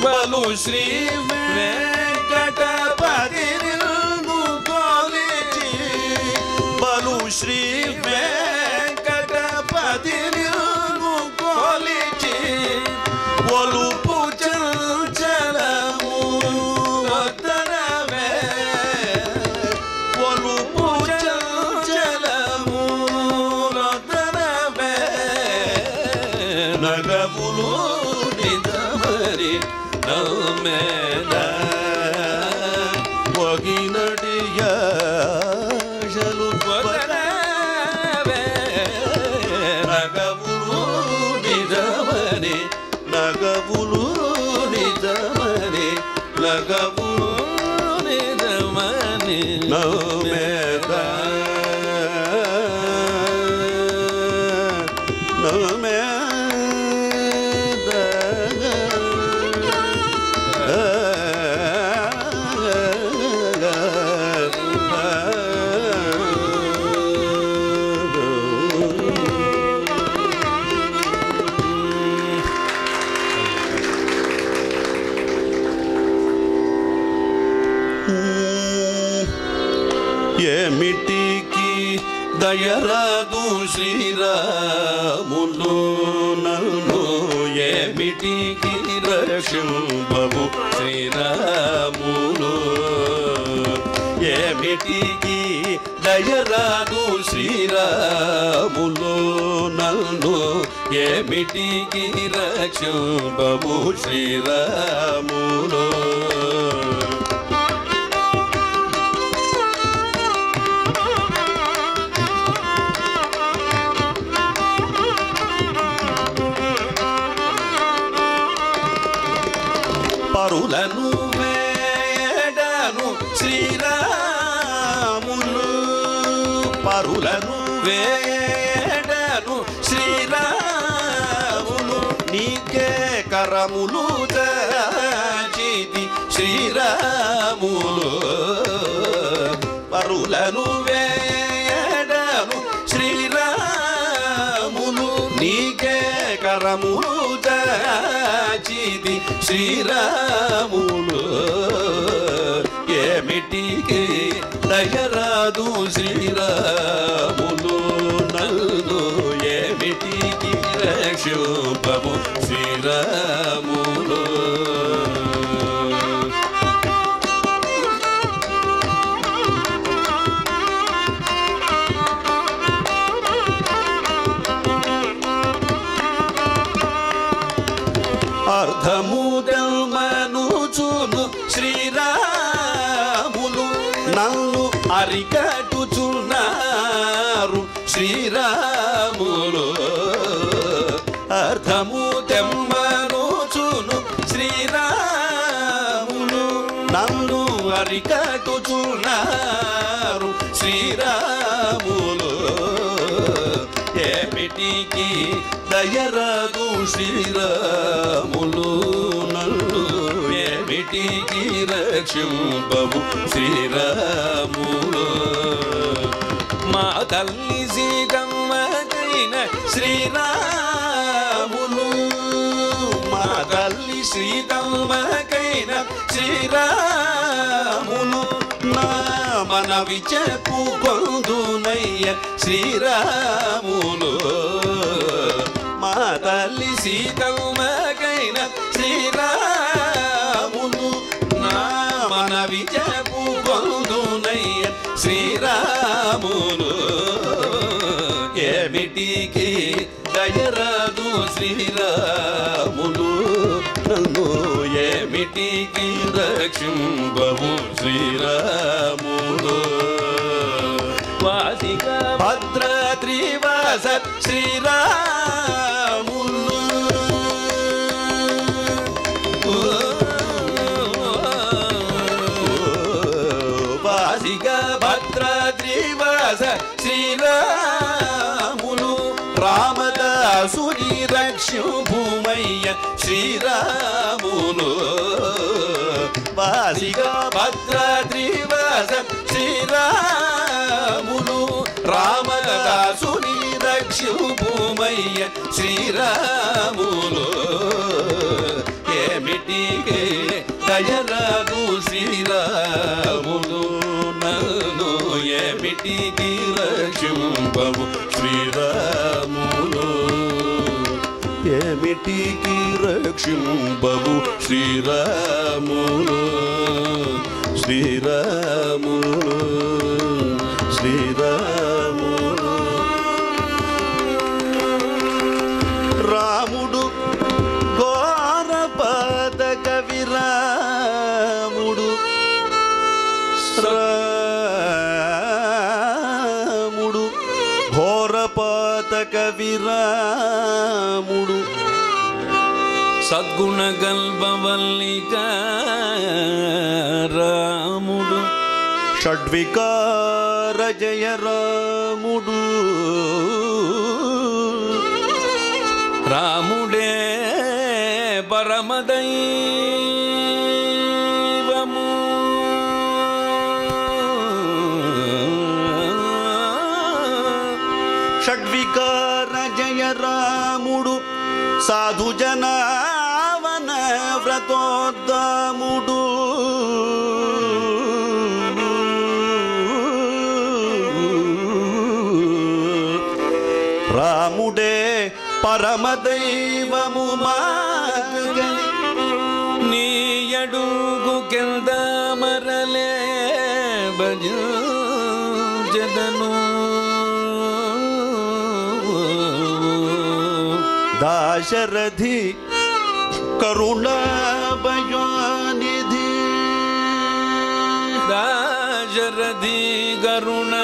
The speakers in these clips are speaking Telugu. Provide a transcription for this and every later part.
బలు శ్రీ వెంకటపతి కొలిచి బలు శ్రీ వెంకటపతి కొలిచి ఒలుపు చంచలము వదనవే ఒలుపు చంచలము వదనవే నగములు నిదమరి నమ్మెద ఒగినడియాశలు వదనవే నగములు నిదమరి నగములు నిజమని నగములు నిజమని నమ్మెద నమ్మెద ఏమిటికి దయరాదు శ్రీరాములు నన్ను ఏమిటికి రక్షింపవు శ్రీరాములు ఏమిటికి దయరాదు శ్రీరాములు నన్ను ఏమిటికి రక్షింపవు శ్రీరాములు పరులను వేడను శ్రీరాములు పరులను వేడను శ్రీరాములు నీకే కరములు దాచితి శ్రీరాములు పరులను వేడను శ్రీరాములు నీకే కరములు దాచితి శ్రీరాములు ఏమిటికి దయరాదు శ్రీరాములు నన్ను ఏమిటికి రక్షింపవు శ్రీరాములు అర్ధముదల్మనుచును శ్రీరాములు నన్ను అరికట్టుచున్నారు శ్రీరాములు అర్ధముదల్మనుచును శ్రీరాములు నన్ను అరికట్టుచున్నారు శ్రీరాములు ఏమిటికి దయరాదు శ్రీరాములు నన్ను ఏమిటికి రక్షింపవు శ్రీరాములు మా తల్లి సీతమ్మకైన శ్రీరాములు మా తల్లి సీతమ్మకైన శ్రీరాములు నా మనవి చెప్పుకొందునయ్య శ్రీరాములు మా తల్లి సీతమ్మకైన శ్రీరాములు నా మనవి చెప్పుకొందునయ్య శ్రీరాములు ఏమిటికి దయరాదు శ్రీరాములు నన్ను ఏమిటికి రక్షింపవు శ్రీరాములు వాసిక భద్రాద్రివాస శ్రీరాములు వాసిక భద్రాద్రివాస శ్రీరాములు రామదాసుని రక్షు భూమయ్య శ్రీరాములు వాసిక భద్రాద్రివాస శ్రీరాములు రామదాసుని రక్షు భూమయ్య శ్రీరాములు ఏమిటి దయరాదు శ్రీరాముడు నన్ను ఏమిటికి రక్షింపవు శ్రీరాముడు ఏమిటికి రక్షింపవు శ్రీరాముడు శ్రీరాముడు శ్రీరాముడు రాముడు ఘోరపాద కవిరాముడు రాముడు ఘోరపాద కవిరాముడు సద్గుణ గల్పవల్లిక రాముడు షడ్వికార జయ రాముడు రాముడే పరమదైవము షడ్వికార జయ రాముడు సాధు జనావన వ్రతోద్దాముడు రాముడే పరమదైవము మాగలి నీ అడుగు కింద మరలే భజను దాశరథి కరుణాభయానిధి దాశరథి కరుణాభయానిధి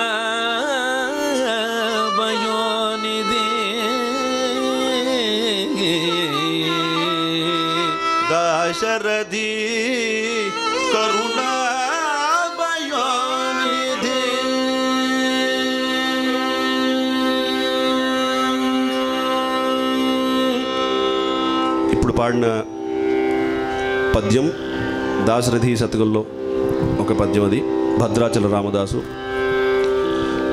దాశరథి కరుణాభయానిధి ఇప్పుడు పాడిన పద్యం దాశరథి శతకంలో ఒక పద్యం. అది భద్రాచల రామదాసు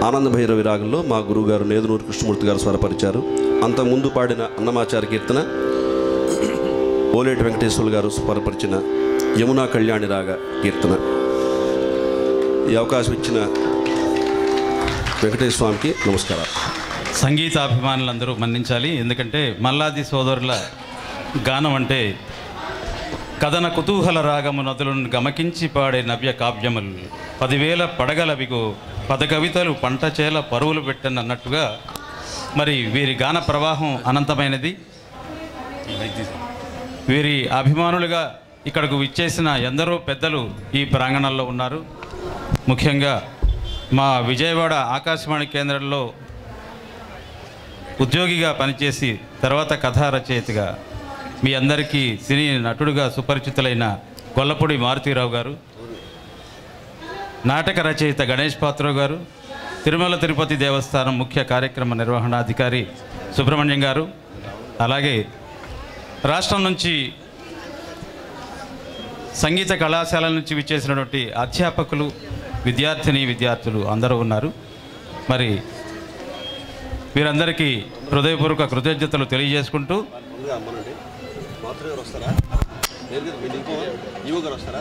ఆనంద భైరవి రాగంలో మా గురువుగారు నేదునూరు కృష్ణమూర్తి గారు స్వరపరిచారు. అంతకుముందు పాడిన అన్నమాచార్య కీర్తన ఓలేటి వెంకటేశ్వర్లు గారు స్వరపరిచిన యమునా కళ్యాణి రాగ కీర్తన. ఈ అవకాశం ఇచ్చిన వెంకటేశ్వర స్వామికి నమస్కారాలు. సంగీతాభిమానులందరూ మన్నించాలి. ఎందుకంటే మల్లాది సోదరుల గానం అంటే కథన కుతూహల రాగము నదులను గమకించి పాడే నవ్య కావ్యములు 10,000 పడగలవిగో పద కవితలు పంట చేల పరువులు పెట్టని అన్నట్టుగా మరి వీరి గాన ప్రవాహం అనంతమైనది. వీరి అభిమానులుగా ఇక్కడకు విచ్చేసిన ఎందరో పెద్దలు ఈ ప్రాంగణంలో ఉన్నారు. ముఖ్యంగా మా విజయవాడ ఆకాశవాణి కేంద్రంలో ఉద్యోగిగా పనిచేసి తర్వాత కథా రచయితగా మీ అందరికీ సినీ నటుడుగా సుపరిచితులైన గొల్లపూడి మారుతీరావు గారు, నాటక రచయిత గణేష్ పాత్రరావు గారు, తిరుమల తిరుపతి దేవస్థానం ముఖ్య కార్యక్రమ నిర్వహణాధికారి సుబ్రహ్మణ్యం గారు, అలాగే రాష్ట్రం నుంచి సంగీత కళాశాలల నుంచి విచ్చేసినటువంటి అధ్యాపకులు, విద్యార్థులు అందరూ ఉన్నారు. మరి వీరందరికీ హృదయపూర్వక కృతజ్ఞతలు తెలియజేసుకుంటూ వస్తారా?